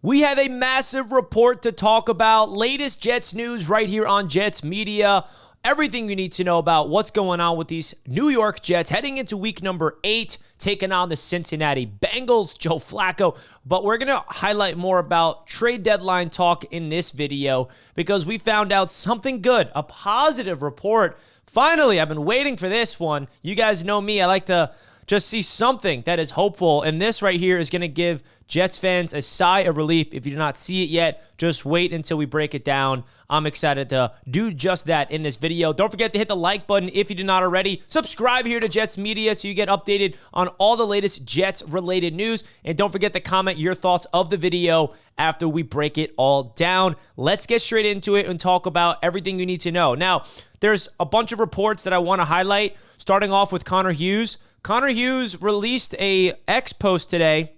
We have a massive report to talk about. Latest Jets news right here on Jets Media. Everything you need to know about what's going on with these New York Jets heading into week number 8, taking on the Cincinnati Bengals, Joe Flacco. But we're going to highlight more about trade deadline talk in this video because we found out something good, a positive report. Finally, I've been waiting for this one. You guys know me. I like to just see something that is hopeful. And this right here is going to give Jets fans a sigh of relief. If you do not see it yet, just wait until we break it down. I'm excited to do just that in this video. Don't forget to hit the like button if you do not already. Subscribe here to Jets Media so you get updated on all the latest Jets-related news. And don't forget to comment your thoughts of the video after we break it all down. Let's get straight into it and talk about everything you need to know. Now, there's a bunch of reports that I want to highlight, starting off with Connor Hughes. Connor Hughes released a X post today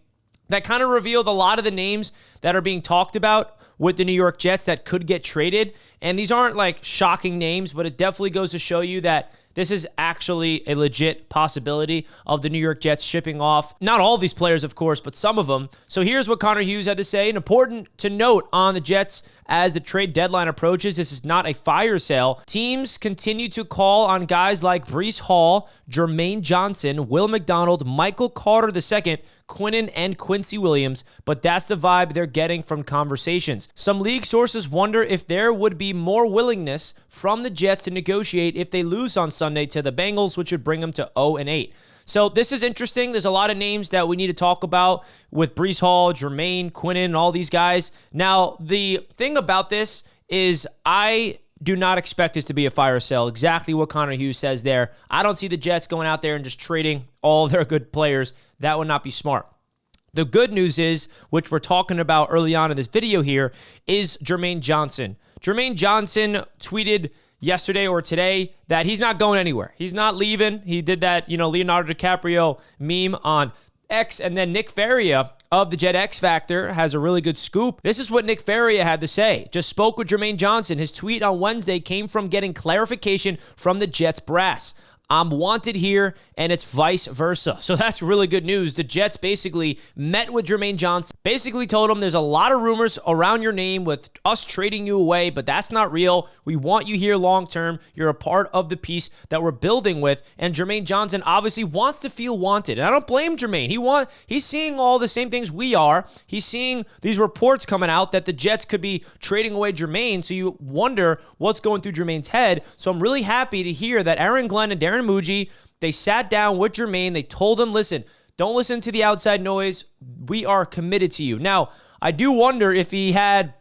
that kind of revealed a lot of the names that are being talked about with the New York Jets that could get traded. And these aren't like shocking names, but it definitely goes to show you that this is actually a legit possibility of the New York Jets shipping off. Not all of these players, of course, but some of them. So here's what Connor Hughes had to say. And important to note on the Jets as the trade deadline approaches, this is not a fire sale. Teams continue to call on guys like Breece Hall, Jermaine Johnson, Will McDonald, Michael Carter II, Quinnen, and Quincy Williams, but that's the vibe they're getting from conversations. Some league sources wonder if there would be more willingness from the Jets to negotiate if they lose on Sunday to the Bengals, which would bring them to 0-8. So this is interesting. There's a lot of names that we need to talk about with Breece Hall, Jermaine, Quinnen, and all these guys. Now, the thing about this is I do not expect this to be a fire sale. Exactly what Connor Hughes says there. I don't see the Jets going out there and just trading all their good players. That would not be smart. The good news is, which we're talking about early on in this video here, is Jermaine Johnson. Jermaine Johnson tweeted yesterday or today that he's not going anywhere. He's not leaving. He did that, Leonardo DiCaprio meme on X, and then Nick Faria of the Jet X Factor has a really good scoop. This is what Nick Faria had to say. Just spoke with Jermaine Johnson. His tweet on Wednesday came from getting clarification from the Jets brass. I'm wanted here, and it's vice versa. So that's really good news. The Jets basically met with Jermaine Johnson, basically told him there's a lot of rumors around your name with us trading you away, but that's not real. We want you here long-term. You're a part of the piece that we're building with, and Jermaine Johnson obviously wants to feel wanted, and I don't blame Jermaine. He's seeing all the same things we are. He's seeing these reports coming out that the Jets could be trading away Jermaine, so you wonder what's going through Jermaine's head. So I'm really happy to hear that Aaron Glenn and Darren Mougey, they sat down with Jermaine. They told him, listen, don't listen to the outside noise. We are committed to you. Now, I do wonder if he had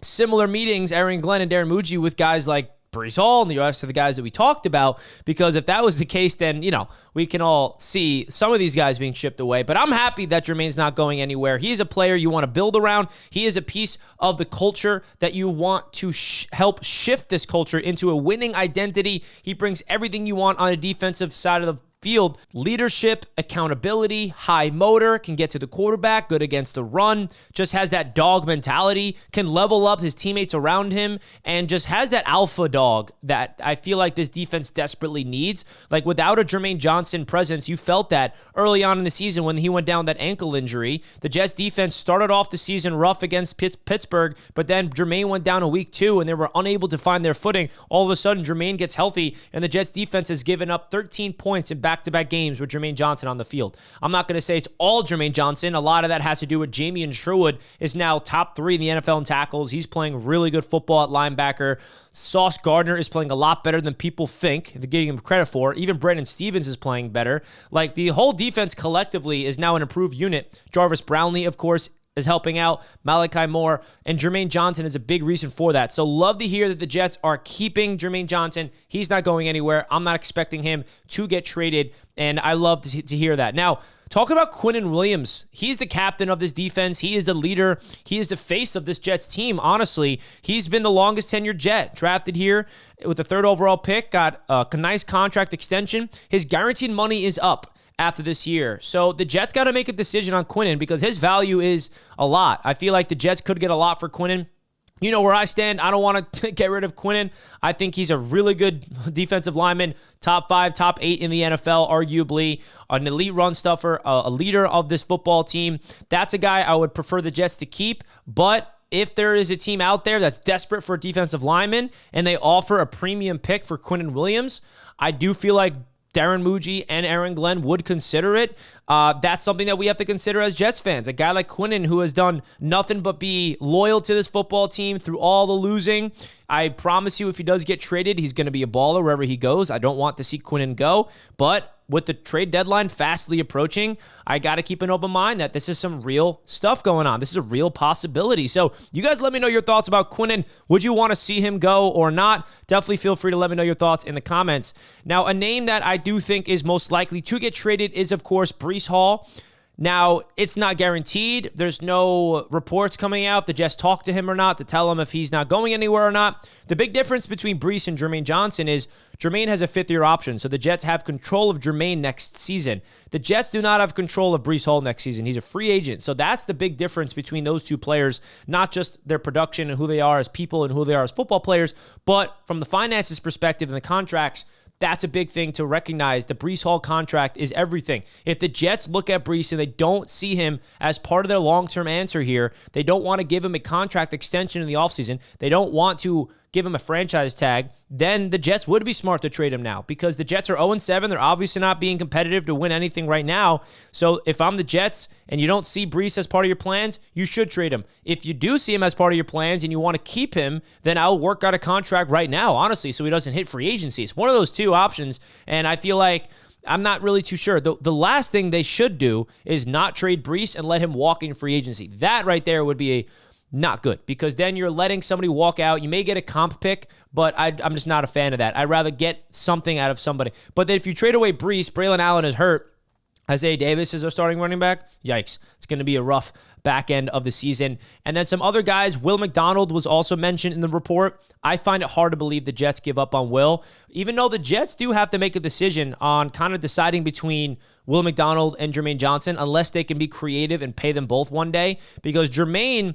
similar meetings, Aaron Glenn and Darren Mougey, with guys like Breece Hall and the rest of the guys that we talked about, because if that was the case, then, we can all see some of these guys being shipped away. But I'm happy that Jermaine's not going anywhere. He is a player you want to build around. He is a piece of the culture that you want to help shift this culture into a winning identity. He brings everything you want on a defensive side of the field: leadership, accountability, high motor, can get to the quarterback, good against the run, just has that dog mentality, can level up his teammates around him, and just has that alpha dog that I feel like this defense desperately needs. Like, without a Jermaine Johnson presence, you felt that early on in the season when he went down that ankle injury. The Jets defense started off the season rough against Pittsburgh, but then Jermaine went down in week 2 and they were unable to find their footing. All of a sudden, Jermaine gets healthy, and the Jets defense has given up 13 points in back-to-back games with Jermaine Johnson on the field. I'm not going to say it's all Jermaine Johnson. A lot of that has to do with Jamie Sherwood is now top 3 in the NFL in tackles. He's playing really good football at linebacker. Sauce Gardner is playing a lot better than people think they're giving him credit for. Even Brandon Stevens is playing better. Like, the whole defense collectively is now an improved unit. Jarvis Brownlee, of course, is helping out, Malachi Moore, and Jermaine Johnson is a big reason for that. So love to hear that the Jets are keeping Jermaine Johnson. He's not going anywhere. I'm not expecting him to get traded, and I love to hear that. Now, talking about Quinnen Williams, he's the captain of this defense. He is the leader. He is the face of this Jets team, honestly. He's been the longest tenured Jet, drafted here with the 3rd overall pick, got a nice contract extension. His guaranteed money is up after this year. So the Jets got to make a decision on Quinnen because his value is a lot. I feel like the Jets could get a lot for Quinnen. You know where I stand. I don't want to get rid of Quinnen. I think he's a really good defensive lineman, top 5, top 8 in the NFL, arguably an elite run stuffer, a leader of this football team. That's a guy I would prefer the Jets to keep, but if there is a team out there that's desperate for a defensive lineman and they offer a premium pick for Quinnen Williams, I do feel like Darren Mougey and Aaron Glenn would consider it. That's something that we have to consider as Jets fans. A guy like Quinnen who has done nothing but be loyal to this football team through all the losing. I promise you, if he does get traded, he's going to be a baller wherever he goes. I don't want to see Quinnen go, but with the trade deadline fastly approaching, I got to keep an open mind that this is some real stuff going on. This is a real possibility. So you guys let me know your thoughts about Quinnen. Would you want to see him go or not? Definitely feel free to let me know your thoughts in the comments. Now, a name that I do think is most likely to get traded is, of course, Breece Hall. Now, it's not guaranteed. There's no reports coming out. The Jets talk to him or not to tell him if he's not going anywhere or not. The big difference between Breece and Jermaine Johnson is Jermaine has a 5th-year option, so the Jets have control of Jermaine next season. The Jets do not have control of Breece Hall next season. He's a free agent, so that's the big difference between those two players, not just their production and who they are as people and who they are as football players, but from the finances perspective and the contracts. That's a big thing to recognize. The Breece Hall contract is everything. If the Jets look at Breece and they don't see him as part of their long-term answer here, they don't want to give him a contract extension in the offseason, they don't want to give him a franchise tag, then the Jets would be smart to trade him now because the Jets are 0-7. They're obviously not being competitive to win anything right now. So if I'm the Jets and you don't see Breece as part of your plans, you should trade him. If you do see him as part of your plans and you want to keep him, then I'll work out a contract right now, honestly, so he doesn't hit free agency. It's one of those two options, and I feel like I'm not really too sure. The last thing they should do is not trade Breece and let him walk in free agency. That right there would be not good because then you're letting somebody walk out. You may get a comp pick, but I'm just not a fan of that. I'd rather get something out of somebody. But then if you trade away Breece, Braylon Allen is hurt. Isaiah Davis is our starting running back. Yikes. It's going to be a rough back end of the season. And then some other guys. Will McDonald was also mentioned in the report. I find it hard to believe the Jets give up on Will, even though the Jets do have to make a decision on kind of deciding between Will McDonald and Jermaine Johnson, unless they can be creative and pay them both one day. Because Jermaine,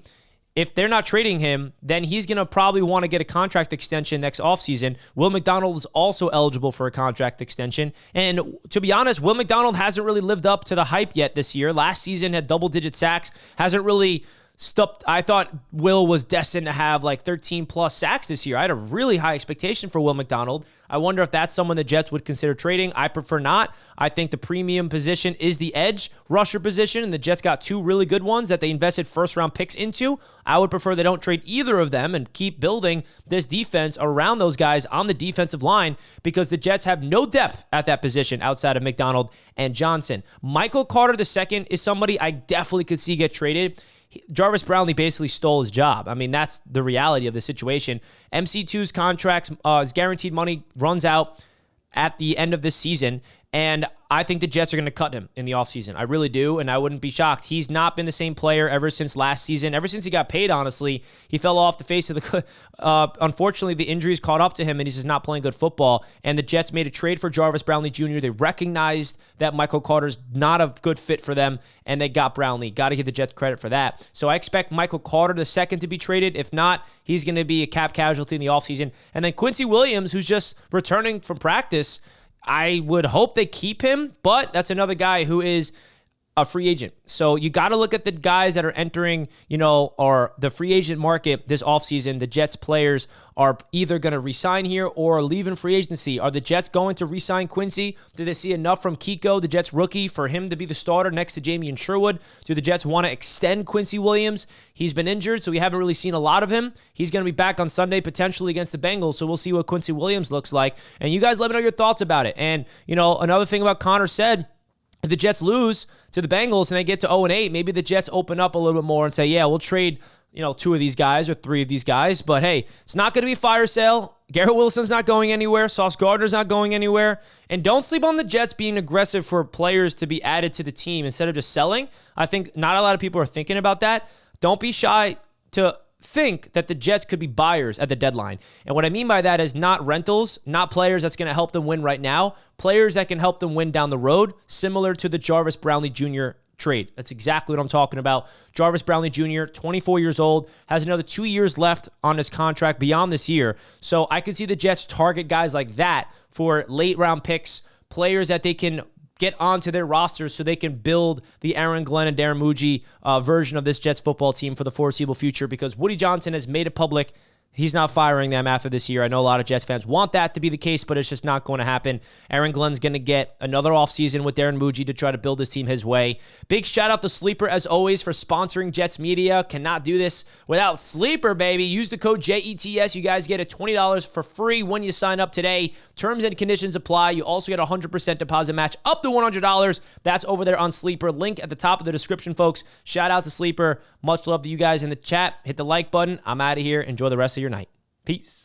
if they're not trading him, then he's going to probably want to get a contract extension next offseason. Will McDonald is also eligible for a contract extension. And to be honest, Will McDonald hasn't really lived up to the hype yet this year. Last season had double-digit sacks. Hasn't really stopped. I thought Will was destined to have like 13-plus sacks this year. I had a really high expectation for Will McDonald. I wonder if that's someone the Jets would consider trading. I prefer not. I think the premium position is the edge rusher position, and the Jets got 2 really good ones that they invested first-round picks into. I would prefer they don't trade either of them and keep building this defense around those guys on the defensive line because the Jets have no depth at that position outside of McDonald and Johnson. Michael Carter II is somebody I definitely could see get traded. Jarvis Brownlee basically stole his job. I mean, that's the reality of the situation. MC2's contracts, his guaranteed money runs out at the end of this season, and I think the Jets are going to cut him in the offseason. I really do, and I wouldn't be shocked. He's not been the same player ever since last season. Ever since he got paid, honestly, he fell off the face of the... unfortunately, the injuries caught up to him, and he's just not playing good football. And the Jets made a trade for Jarvis Brownlee Jr. They recognized that Michael Carter's not a good fit for them, and they got Brownlee. Got to give the Jets credit for that. So I expect Michael Carter II to be traded. If not, he's going to be a cap casualty in the offseason. And then Quincy Williams, who's just returning from practice, I would hope they keep him, but that's another guy who is a free agent. So you got to look at the guys that are entering, or the free agent market this offseason. The Jets players are either going to resign here or leave in free agency. Are the Jets going to resign Quincy? Do they see enough from Kiko, the Jets rookie, for him to be the starter next to Jamie and Sherwood? Do the Jets want to extend Quincy Williams? He's been injured, so we haven't really seen a lot of him. He's going to be back on Sunday, potentially against the Bengals, so we'll see what Quincy Williams looks like. And you guys let me know your thoughts about it. And, another thing about Connor said, if the Jets lose to the Bengals and they get to 0-8, maybe the Jets open up a little bit more and say, yeah, we'll trade, 2 of these guys or 3 of these guys. But hey, it's not going to be a fire sale. Garrett Wilson's not going anywhere. Sauce Gardner's not going anywhere. And don't sleep on the Jets being aggressive for players to be added to the team instead of just selling. I think not a lot of people are thinking about that. Don't be shy to think that the Jets could be buyers at the deadline. And what I mean by that is not rentals, not players that's going to help them win right now, players that can help them win down the road, similar to the Jarvis Brownlee Jr. trade. That's exactly what I'm talking about. Jarvis Brownlee Jr., 24 years old, has another 2 years left on his contract beyond this year. So I could see the Jets target guys like that for late round picks, players that they can get onto their rosters so they can build the Aaron Glenn and Darren Mougey version of this Jets football team for the foreseeable future, because Woody Johnson has made it public he's not firing them after this year. I know a lot of Jets fans want that to be the case, but it's just not going to happen. Aaron Glenn's going to get another offseason with Darren Mougey to try to build his team his way. Big shout out to Sleeper, as always, for sponsoring Jets Media. Cannot do this without Sleeper, baby. Use the code JETS. You guys get a $20 for free when you sign up today. Terms and conditions apply. You also get a 100% deposit match up to $100. That's over there on Sleeper. Link at the top of the description, folks. Shout out to Sleeper. Much love to you guys in the chat. Hit the like button. I'm out of here. Enjoy the rest of your night. Peace.